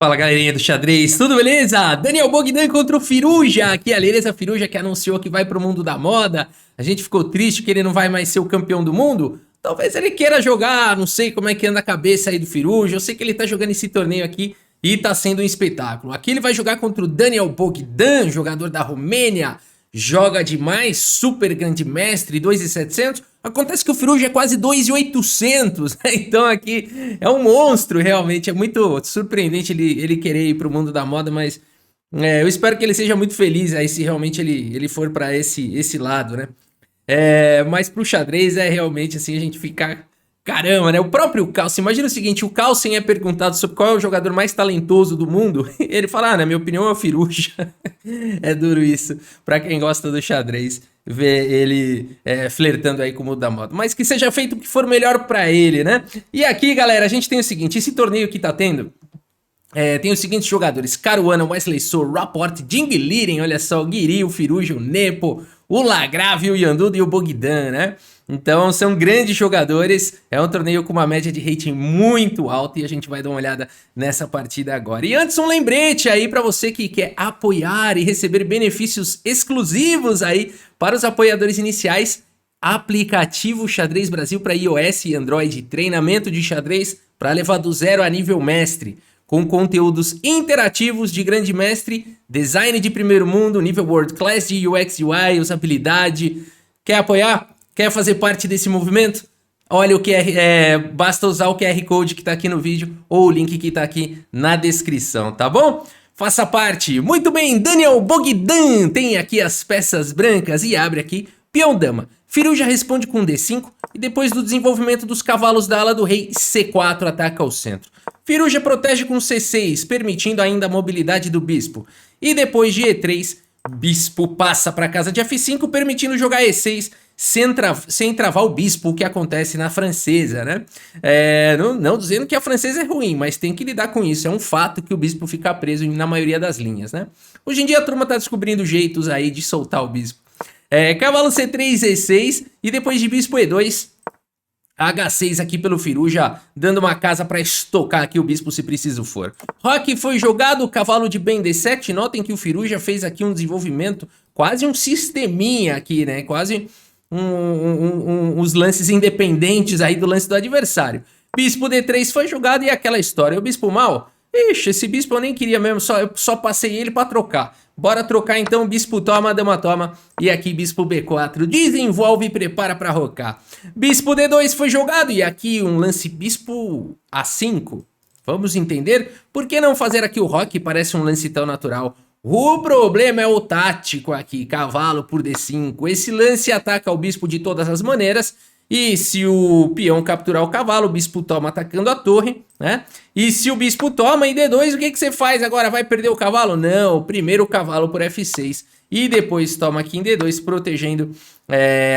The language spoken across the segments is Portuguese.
Fala galerinha do xadrez, tudo beleza? Daniel Bogdan contra o Firuja, aqui a beleza Firuja que anunciou que vai pro mundo da moda. A gente ficou triste que ele não vai mais ser o campeão do mundo. Talvez ele queira jogar, não sei como é que anda a cabeça aí do Firuja. Eu sei que ele tá jogando esse torneio aqui e tá sendo um espetáculo. Aqui ele vai jogar contra o Daniel Bogdan, jogador da Romênia. Joga demais, super grande mestre, 2.700. Acontece que o Firuja é quase 2.800, né? Então aqui é um monstro, realmente. É muito surpreendente ele querer ir pro mundo da moda, mas eu espero que ele seja muito feliz aí se realmente ele for para esse lado, né? Mas pro xadrez é realmente assim, a gente fica... Caramba, né? O próprio Carlsen, imagina o seguinte, o Carlsen é perguntado sobre qual é o jogador mais talentoso do mundo, ele fala, na minha opinião é o Firuja. É duro isso, pra quem gosta do xadrez, ver ele flertando aí com o mundo da moda. Mas que seja feito o que for melhor pra ele, né? E aqui, galera, a gente tem o seguinte, esse torneio que tá tendo, tem os seguintes jogadores: Caruana, Wesley So, Rapport, Jing Liren, olha só, o Guiri, o Firuja, o Nepo, o Lagrave, o Yanduda e o Bogdan, né? Então são grandes jogadores, é um torneio com uma média de rating muito alta e a gente vai dar uma olhada nessa partida agora. E antes um lembrete aí para você que quer apoiar e receber benefícios exclusivos aí para os apoiadores iniciais, aplicativo Xadrez Brasil para iOS e Android, treinamento de xadrez para levar do zero a nível mestre, com conteúdos interativos de grande mestre, design de primeiro mundo, nível world class de UX UI, usabilidade. Quer apoiar? Quer fazer parte desse movimento? Olha o QR, basta usar o QR Code que tá aqui no vídeo ou o link que tá aqui na descrição, tá bom? Faça parte. Muito bem, Daniel Bogdan tem aqui as peças brancas e abre aqui peão dama. Firuja responde com D5 e depois do desenvolvimento dos cavalos da ala do rei, C4 ataca ao centro. Firuja protege com C6, permitindo ainda a mobilidade do bispo. E depois de E3, bispo passa para a casa de F5, permitindo jogar E6 sem travar o bispo, o que acontece na francesa, né? Não dizendo que a francesa é ruim, mas tem que lidar com isso. É um fato que o bispo fica preso na maioria das linhas, né? Hoje em dia a turma tá descobrindo jeitos aí de soltar o bispo. Cavalo C3, E6 e depois de bispo E2, H6 aqui pelo Firuja, dando uma casa para estocar aqui o bispo se preciso for. Roque foi jogado, cavalo de bem D7, notem que o Firuja fez aqui um desenvolvimento, quase um sisteminha aqui, né? Quase uns lances independentes aí do lance do adversário. Bispo D3 foi jogado e aquela história, o bispo mal... Ixi, esse bispo eu nem queria mesmo, eu só passei ele pra trocar. Bora trocar então, bispo toma, dama toma. E aqui bispo B4, desenvolve e prepara pra rocar. Bispo D2 foi jogado e aqui um lance bispo A5. Vamos entender? Por que não fazer aqui o roque? Parece um lance tão natural. O problema é o tático aqui, cavalo por D5. Esse lance ataca o bispo de todas as maneiras. E se o peão capturar o cavalo, o bispo toma atacando a torre, né? E se o bispo toma em D2, o que você faz agora? Vai perder o cavalo? Não, primeiro o cavalo por F6 e depois toma aqui em D2, protegendo,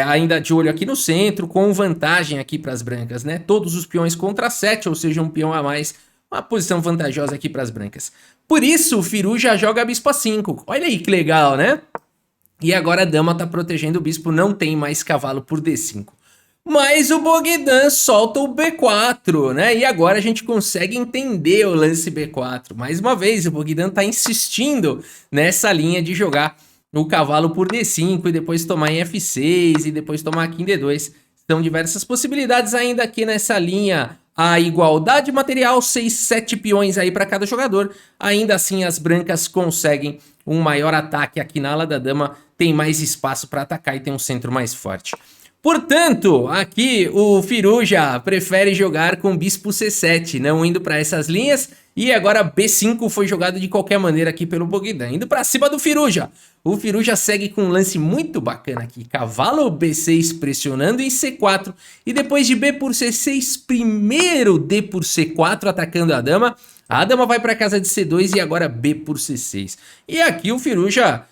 ainda de olho aqui no centro, com vantagem aqui para as brancas, né? Todos os peões contra 7, ou seja, um peão a mais, uma posição vantajosa aqui para as brancas. Por isso, o Firuja joga bispo A5. Olha aí que legal, né? E agora a dama tá protegendo o bispo, não tem mais cavalo por D5. Mas o Bogdan solta o B4, né? E agora a gente consegue entender o lance B4. Mais uma vez, o Bogdan tá insistindo nessa linha de jogar o cavalo por D5 e depois tomar em F6 e depois tomar aqui em D2. São diversas possibilidades ainda aqui nessa linha. A igualdade material, 6, 7 peões aí para cada jogador. Ainda assim, as brancas conseguem um maior ataque aqui na ala da dama. Tem mais espaço para atacar e tem um centro mais forte. Portanto, aqui o Firuja prefere jogar com bispo C7, não indo para essas linhas. E agora B5 foi jogado de qualquer maneira aqui pelo Bogdan, indo para cima do Firuja. O Firuja segue com um lance muito bacana aqui. Cavalo B6 pressionando em C4. E depois de B por C6, primeiro D por C4 atacando a dama. A dama vai para casa de C2 e agora B por C6. E aqui o Firuja...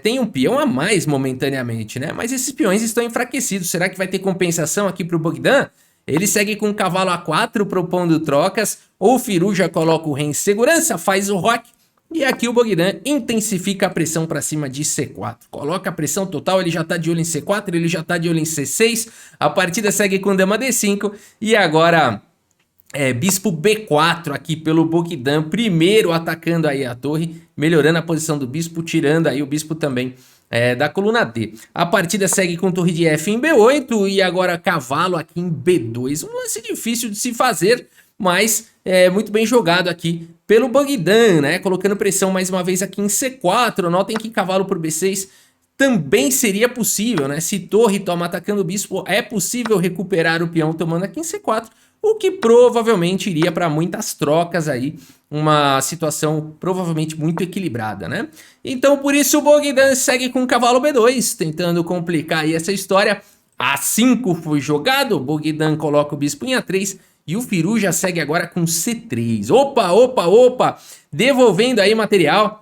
tem um peão a mais momentaneamente, né? Mas esses peões estão enfraquecidos. Será que vai ter compensação aqui pro Bogdan? Ele segue com o cavalo A4 propondo trocas. Ou o Firuja coloca o rei em segurança, faz o roque. E aqui o Bogdan intensifica a pressão para cima de C4. Coloca a pressão total, ele já tá de olho em C4, ele já tá de olho em C6. A partida segue com dama D5. E agora... Bispo B4 aqui pelo Bogdan, primeiro atacando aí a torre, melhorando a posição do bispo, tirando aí o bispo também da coluna D. A partida segue com torre de F em B8 e agora cavalo aqui em B2. Um lance difícil de se fazer, mas muito bem jogado aqui pelo Bogdan, né? Colocando pressão mais uma vez aqui em C4. Notem que cavalo por B6 também seria possível, né? Se torre toma atacando o bispo, é possível recuperar o peão tomando aqui em C4, o que provavelmente iria para muitas trocas aí, uma situação provavelmente muito equilibrada, né? Então por isso o Bogdan segue com o cavalo B2, tentando complicar aí essa história. A5 foi jogado, o Bogdan coloca o bispo em A3 e o Firu já segue agora com C3. Opa! Devolvendo aí material.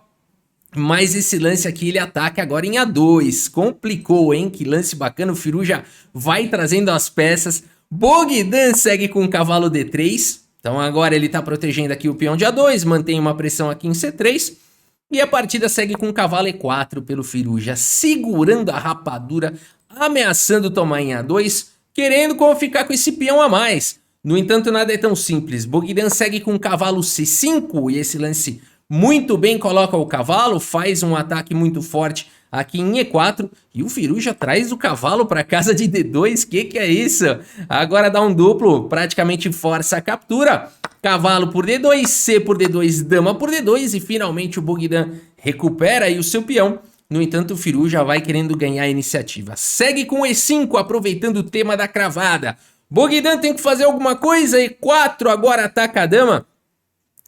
Mas esse lance aqui ele ataca agora em A2. Complicou, hein? Que lance bacana. O Firu já vai trazendo as peças. Bogdan segue com o cavalo D3. Então agora ele tá protegendo aqui o peão de A2. Mantém uma pressão aqui em C3. E a partida segue com o cavalo E4 pelo Firu, já segurando a rapadura, ameaçando tomar em A2, querendo ficar com esse peão a mais. No entanto, nada é tão simples. Bogdan segue com o cavalo C5 e esse lance muito bem coloca o cavalo, faz um ataque muito forte aqui em E4 e o Firu já traz o cavalo para casa de D2. Que é isso? Agora dá um duplo, praticamente força a captura. Cavalo por D2, C por D2, dama por D2 e finalmente o Bogdan recupera aí o seu peão. No entanto, o Firu já vai querendo ganhar a iniciativa. Segue com E5, aproveitando o tema da cravada. Bogdan tem que fazer alguma coisa, E4 agora ataca a dama.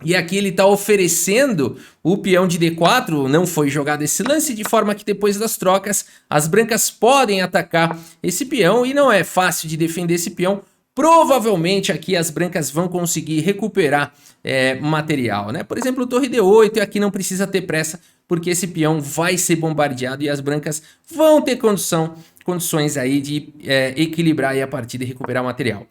E aqui ele está oferecendo o peão de D4, não foi jogado esse lance, de forma que depois das trocas as brancas podem atacar esse peão e não é fácil de defender esse peão. Provavelmente aqui as brancas vão conseguir recuperar material, né? Por exemplo, torre D8 e aqui não precisa ter pressa, porque esse peão vai ser bombardeado e as brancas vão ter condições aí de equilibrar aí a partida e recuperar material.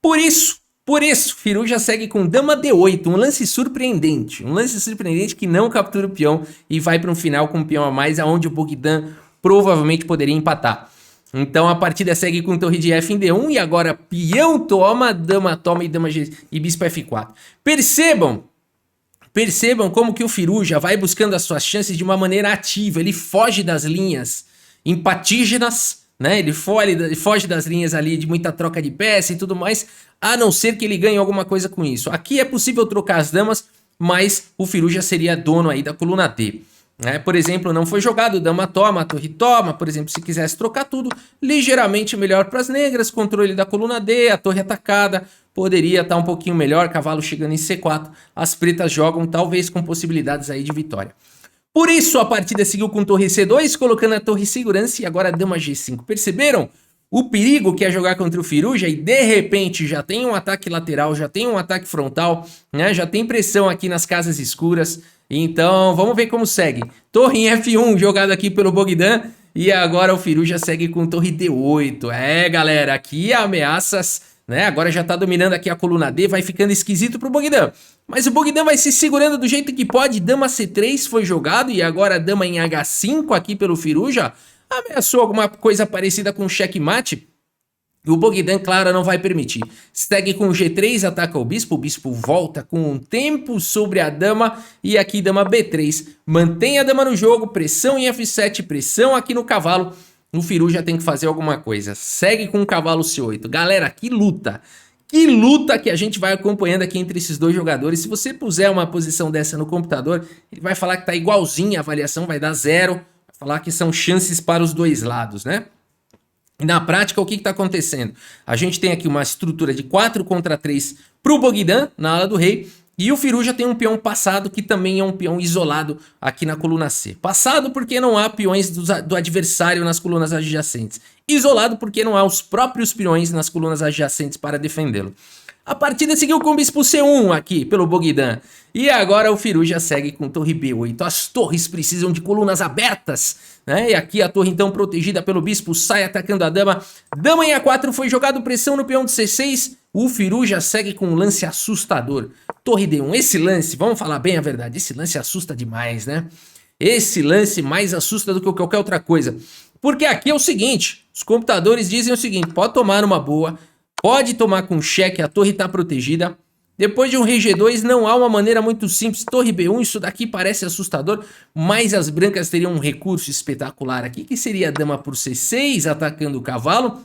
Por isso, Firu já segue com dama D8, um lance surpreendente que não captura o peão e vai para um final com um peão a mais, aonde o Bogdan provavelmente poderia empatar. Então a partida segue com torre de F em D1 e agora peão toma, dama toma e dama G e bispo F4. Percebam como que o Firu já vai buscando as suas chances de uma maneira ativa, ele foge das linhas empatígenas, né? Ele foge das linhas ali de muita troca de peça e tudo mais, a não ser que ele ganhe alguma coisa com isso. Aqui é possível trocar as damas, mas o Firu já seria dono aí da coluna D. Por exemplo, não foi jogado, dama toma, torre toma, por exemplo, se quisesse trocar tudo, ligeiramente melhor para as negras, controle da coluna D, a torre atacada, poderia estar um pouquinho melhor, cavalo chegando em C4, as pretas jogam talvez com possibilidades aí de vitória. Por isso a partida seguiu com torre C2, colocando a torre segurança e agora dama G5. Perceberam o perigo que é jogar contra o Firuja e de repente já tem um ataque lateral, já tem um ataque frontal, né? Já tem pressão aqui nas casas escuras. Então vamos ver como segue. Torre em F1 jogado aqui pelo Bogdan e agora o Firuja segue com torre D8. Galera, aqui ameaças, né? Agora já tá dominando aqui a coluna D, vai ficando esquisito pro Bogdan. Mas o Bogdan vai se segurando do jeito que pode. Dama C3 foi jogado e agora dama em H5 aqui pelo Firuja. Ameaçou alguma coisa parecida com checkmate. E o Bogdan, claro, não vai permitir. Segue com G3, ataca o bispo volta com um tempo sobre a dama. E aqui dama B3. Mantém a dama no jogo, pressão em F7, pressão aqui no cavalo. O Firuja tem que fazer alguma coisa. Segue com o cavalo C8. Galera, que luta! Que luta que a gente vai acompanhando aqui entre esses dois jogadores. Se você puser uma posição dessa no computador, ele vai falar que tá igualzinho, a avaliação vai dar 0. Vai falar que são chances para os dois lados, né? E na prática, o que está acontecendo? A gente tem aqui uma estrutura de 4 contra 3 para o Bogdan, na ala do rei. E o Firuja tem um peão passado que também é um peão isolado aqui na coluna C. Passado porque não há peões do adversário nas colunas adjacentes. Isolado porque não há os próprios peões nas colunas adjacentes para defendê-lo. A partida seguiu com o bispo C1 aqui pelo Bogdan. E agora o Firuja segue com torre B8. As torres precisam de colunas abertas, né? E aqui a torre então protegida pelo bispo sai atacando a dama. Dama em A4 foi jogado pressão no peão de C6. O Firuja segue com um lance assustador. Torre D1. Esse lance, vamos falar bem a verdade, esse lance assusta demais, né? Esse lance mais assusta do que qualquer outra coisa. Porque aqui é o seguinte, os computadores dizem o seguinte, pode tomar numa boa, pode tomar com cheque, a torre está protegida, Depois de um rei G2, não há uma maneira muito simples. Torre B1, isso daqui parece assustador, mas as brancas teriam um recurso espetacular aqui, que seria a dama por C6, atacando o cavalo.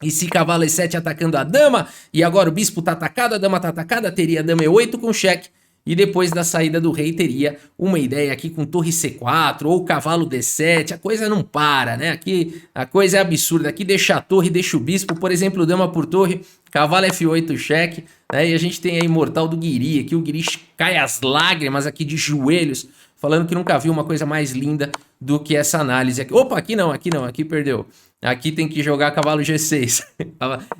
E se cavalo E7 atacando a dama, e agora o bispo tá atacado, a dama tá atacada, teria a dama E8 com cheque. E depois da saída do rei teria uma ideia aqui com torre C4 ou cavalo D7, a coisa não para, né? Aqui a coisa é absurda, aqui deixa a torre, deixa o bispo, por exemplo, dama por torre, cavalo F8 cheque, né? E a gente tem a imortal do Guiri, aqui o Guiri cai as lágrimas aqui de joelhos, falando que nunca viu uma coisa mais linda do que essa análise aqui. Opa, aqui não, aqui perdeu. Aqui tem que jogar cavalo G6.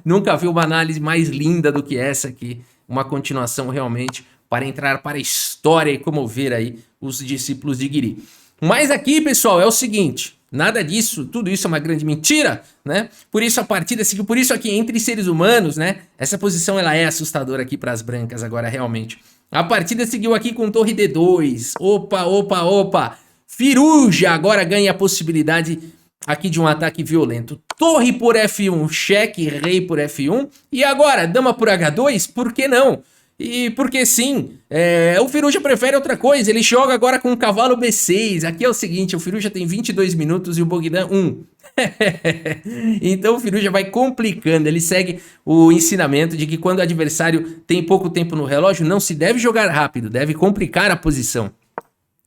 Nunca vi uma análise mais linda do que essa aqui, uma continuação realmente para entrar para a história e comover aí os discípulos de Guiri. Mas aqui, pessoal, é o seguinte, nada disso, tudo isso é uma grande mentira, né? Por isso a partida seguiu, por isso aqui entre seres humanos, né? Essa posição ela é assustadora aqui para as brancas agora realmente. A partida seguiu aqui com torre D2, opa, Firuja agora ganha a possibilidade aqui de um ataque violento. Torre por F1, cheque, rei por F1, e agora dama por H2, por que não? E porque sim, o Firuja prefere outra coisa, ele joga agora com o cavalo B6, aqui é o seguinte, o Firuja tem 22 minutos e o Bogdan 1. Então o Firuja vai complicando, ele segue o ensinamento de que quando o adversário tem pouco tempo no relógio, não se deve jogar rápido, deve complicar a posição.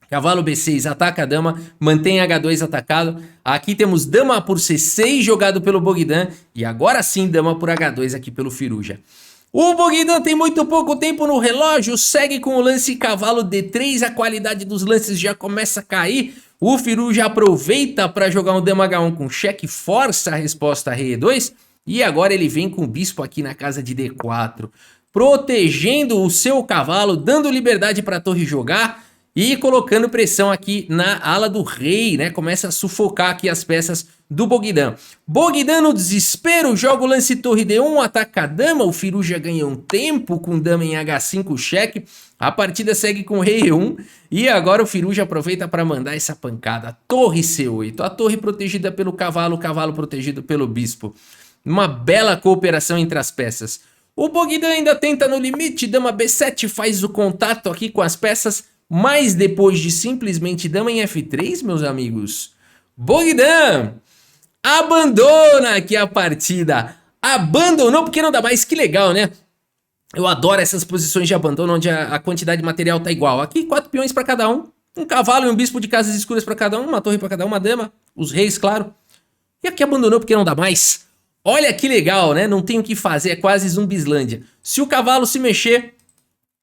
Cavalo B6 ataca a dama, mantém H2 atacado. Aqui temos dama por C6 jogado pelo Bogdan e agora sim dama por H2 aqui pelo Firuja. O Bogdan tem muito pouco tempo no relógio, segue com o lance cavalo D3, a qualidade dos lances já começa a cair. O Firuja aproveita para jogar um dama H1 com cheque, força a resposta rei E2 e agora ele vem com o bispo aqui na casa de D4, protegendo o seu cavalo, dando liberdade para a torre jogar e colocando pressão aqui na ala do rei, né? Começa a sufocar aqui as peças do Bogdan. Bogdan no desespero, joga o lance torre D1, ataca a dama, o Firuja ganha um tempo com dama em H5 cheque, a partida segue com rei E1 e agora o Firuja aproveita para mandar essa pancada, torre C8, a torre protegida pelo cavalo, o cavalo protegido pelo bispo. Uma bela cooperação entre as peças. O Bogdan ainda tenta no limite, dama B7 faz o contato aqui com as peças, mas depois de simplesmente dama em F3, meus amigos, Bogdan abandona aqui a partida. Abandonou porque não dá mais, que legal, né? Eu adoro essas posições de abandono onde a quantidade de material tá igual. Aqui 4 peões para cada um cavalo e um bispo de casas escuras para cada um, uma torre para cada uma dama, os reis, claro. E aqui abandonou porque não dá mais. Olha que legal, né? Não tem o que fazer, é quase Zumbislândia. Se o cavalo se mexer,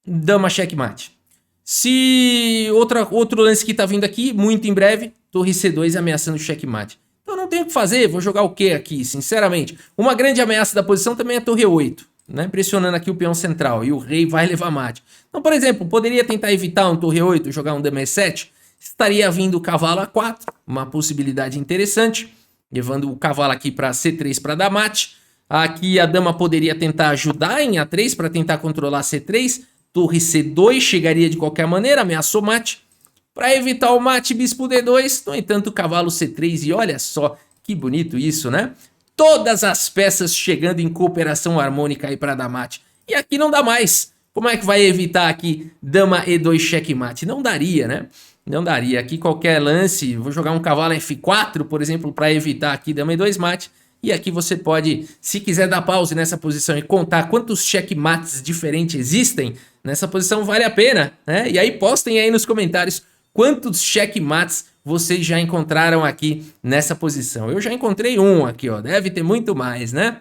dama checkmate. Se outro lance que tá vindo aqui, muito em breve, torre C2 ameaçando o checkmate. Então não tem o que fazer, vou jogar o que aqui, sinceramente? Uma grande ameaça da posição também é a torre 8, né? Pressionando aqui o peão central e o rei vai levar mate. Então, por exemplo, poderia tentar evitar um torre 8, jogar um dama E7, estaria vindo o cavalo A4, uma possibilidade interessante, levando o cavalo aqui para C3 para dar mate. Aqui a dama poderia tentar ajudar em A3 para tentar controlar C3, torre C2 chegaria de qualquer maneira, ameaçou mate. Para evitar o mate, bispo D2, no entanto, cavalo C3, e olha só que bonito isso, né? Todas as peças chegando em cooperação harmônica aí para dar mate. E aqui não dá mais. Como é que vai evitar aqui dama E2 checkmate? Não daria, né? Não daria. Aqui qualquer lance, vou jogar um cavalo F4, por exemplo, para evitar aqui dama E2 mate. E aqui você pode, se quiser dar pause nessa posição e contar quantos checkmates diferentes existem, nessa posição vale a pena, né? E aí postem aí nos comentários quantos checkmates vocês já encontraram aqui nessa posição. Eu já encontrei um aqui, ó. Deve ter muito mais, né?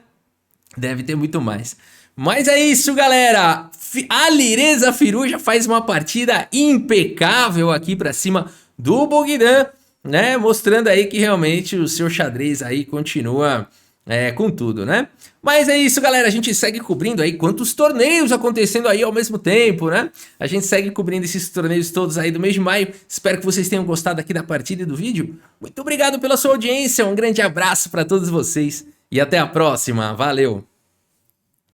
Deve ter muito mais. Mas é isso, galera. A Lireza Firuja faz uma partida impecável aqui pra cima do Bogdan, né? Mostrando aí que realmente o seu xadrez aí continua com tudo, né? Mas é isso, galera, a gente segue cobrindo aí quantos torneios acontecendo aí ao mesmo tempo, né? A gente segue cobrindo esses torneios todos aí do mês de maio. Espero que vocês tenham gostado aqui da partida e do vídeo. Muito obrigado pela sua audiência, um grande abraço para todos vocês e até a próxima. Valeu!